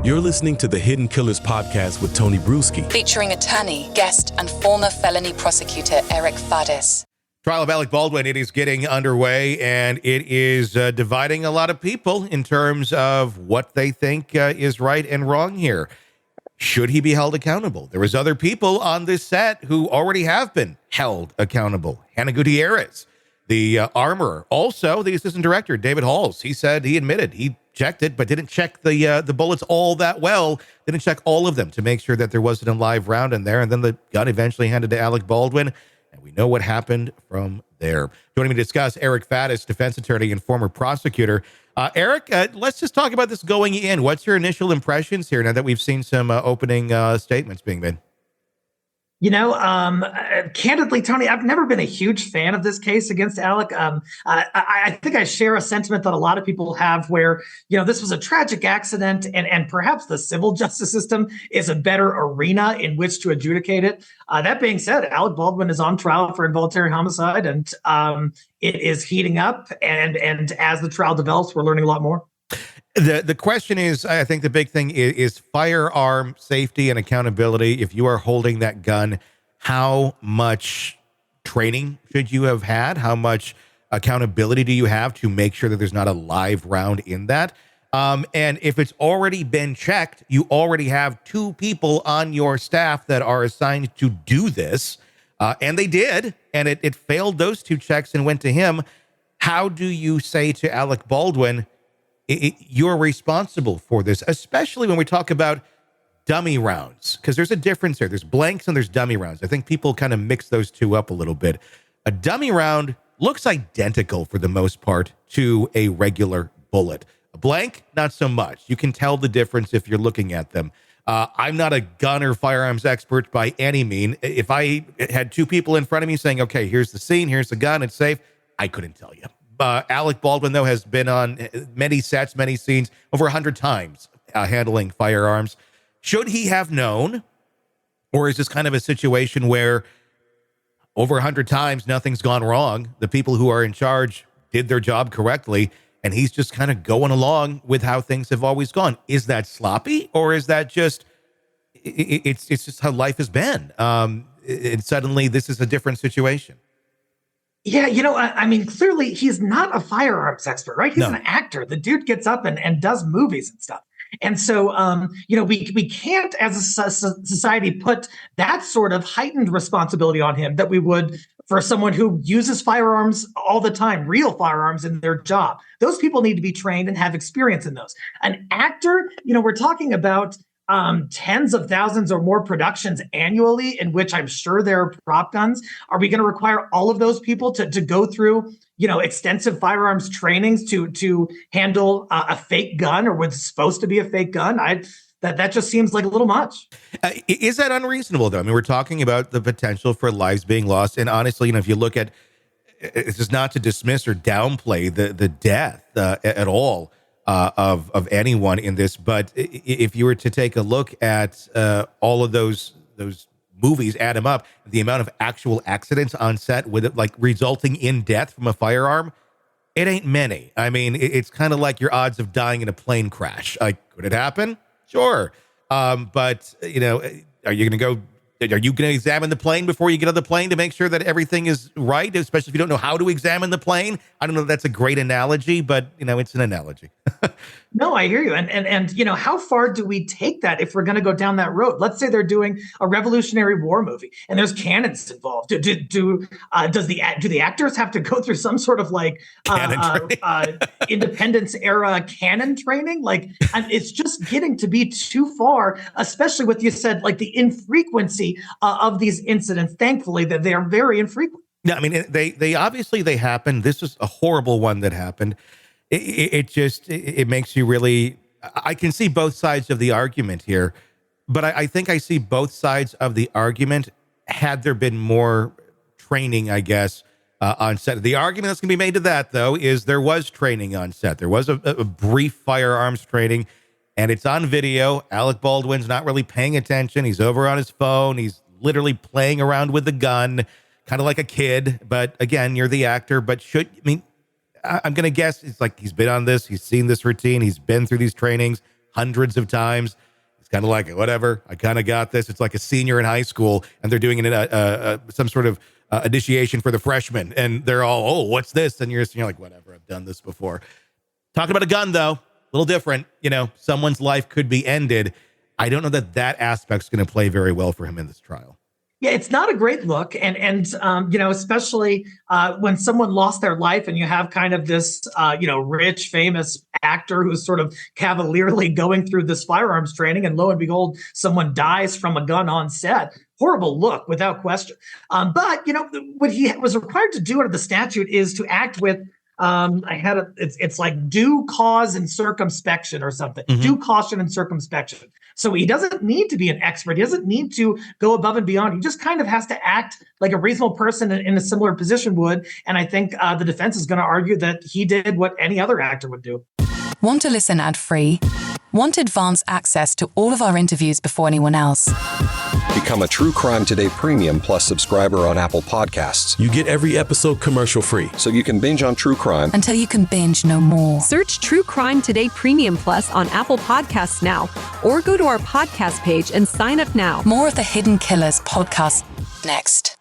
You're listening to the Hidden Killers podcast with Tony Brueski, featuring attorney, guest, and former felony prosecutor Eric Faddis. Trial of Alec Baldwin, it is getting underway, and it is dividing a lot of people in terms of what they think is right and wrong here. Should he be held accountable? There was other people on this set who already have been held accountable. Hannah Gutierrez, the armorer. Also, the assistant director, David Halls. He said he admitted he checked it, but didn't check the bullets all that well. Didn't check all of them to make sure that there wasn't a live round in there. And then the gun eventually handed to Alec Baldwin. And we know what happened from there. Joining me to discuss, Eric Faddis, defense attorney and former prosecutor. Eric, let's just talk about this going in. What's your initial impressions here now that we've seen some opening statements being made? You know, candidly, Tony, I've never been a huge fan of this case against Alec. I think I share a sentiment that a lot of people have where, you know, this was a tragic accident and perhaps the civil justice system is a better arena in which to adjudicate it. That being said, Alec Baldwin is on trial for involuntary homicide and it is heating up. And as the trial develops, we're learning a lot more. The question is, I think the big thing is firearm safety and accountability. If you are holding that gun, how much training should you have had? How much accountability do you have to make sure that there's not a live round in that? And if it's already been checked, you already have two people on your staff that are assigned to do this. And they did, and it failed those two checks and went to him. How do you say to Alec Baldwin, you're responsible for this, especially when we talk about dummy rounds, because there's a difference there. There's blanks and there's dummy rounds. I think people kind of mix those two up a little bit. A dummy round looks identical for the most part to a regular bullet. A blank, not so much. You can tell the difference if you're looking at them. I'm not a gun or firearms expert by any mean. If I had two people in front of me saying, okay, here's the scene, here's the gun, it's safe, I couldn't tell you. Alec Baldwin, though, has been on many sets, many scenes, over 100 times handling firearms. Should he have known, or is this kind of a situation where over 100 times nothing's gone wrong? The people who are in charge did their job correctly, and he's just kind of going along with how things have always gone. Is that sloppy, or is that just it's just how life has been? And suddenly this is a different situation. Yeah, you know, I mean, clearly he's not a firearms expert, right? He's an actor. The dude gets up and does movies and stuff. And so, you know, we can't as a society put that sort of heightened responsibility on him that we would for someone who uses firearms all the time, real firearms in their job. Those people need to be trained and have experience in those. An actor, you know, we're talking about tens of thousands or more productions annually in which I'm sure there are prop guns. Are we going to require all of those people to go through, you know, extensive firearms trainings to handle a fake gun or what's supposed to be a fake gun? That just seems like a little much. Is that unreasonable, though? I mean, we're talking about the potential for lives being lost. And honestly, you know, if you look at, it's just not to dismiss or downplay the death at all of anyone in this, but if you were to take a look at all of those movies, add them up, the amount of actual accidents on set with it, like resulting in death from a firearm, it ain't many. I mean, it's kind of like your odds of dying in a plane crash. Like, could it happen? Sure, but you know, are you going to examine the plane before you get on the plane to make sure that everything is right, especially if you don't know how to examine the plane? I don't know if that's a great analogy, but, you know, it's an analogy. No, I hear you. And you know, how far do we take that if we're going to go down that road? Let's say they're doing a Revolutionary War movie and there's cannons involved. Do the actors have to go through some sort of like Independence era cannon training? Like, it's just getting to be too far, especially with, you said, like the infrequency of these incidents. Thankfully, that they are very infrequent. No, I mean, they obviously they happened. This is a horrible one that happened. It makes you really, I can see both sides of the argument here, but I think I see both sides of the argument had there been more training, I guess, on set. The argument that's going to be made to that, though, is there was training on set. There was a brief firearms training, and it's on video. Alec Baldwin's not really paying attention. He's over on his phone. He's literally playing around with the gun, kind of like a kid. But again, you're the actor, but I'm going to guess it's like he's been on this. He's seen this routine. He's been through these trainings. hundreds of times. It's kind of like, whatever, I kind of got this. It's like a senior in high school, and they're doing some sort of initiation for the freshmen, and they're all, oh, what's this? And you're like, whatever, I've done this before. Talking about a gun, though, a little different. Someone's life could be ended. I don't know that aspect's going to play very well for him in this trial. Yeah, it's not a great look. And especially when someone lost their life and you have kind of this, rich, famous actor who's sort of cavalierly going through this firearms training, and lo and behold, someone dies from a gun on set. Horrible look, without question. But what he was required to do under the statute is to act with, it's like due cause and circumspection or something, due caution and circumspection. So he doesn't need to be an expert. He doesn't need to go above and beyond. He just kind of has to act like a reasonable person in a similar position would. And I think the defense is going to argue that he did what any other actor would do. Want to listen ad-free? Want advanced access to all of our interviews before anyone else? Become a True Crime Today Premium Plus subscriber on Apple Podcasts. You get every episode commercial-free, so you can binge on true crime until you can binge no more. Search True Crime Today Premium Plus on Apple Podcasts now, or go to our podcast page and sign up now. More of the Hidden Killers podcast next.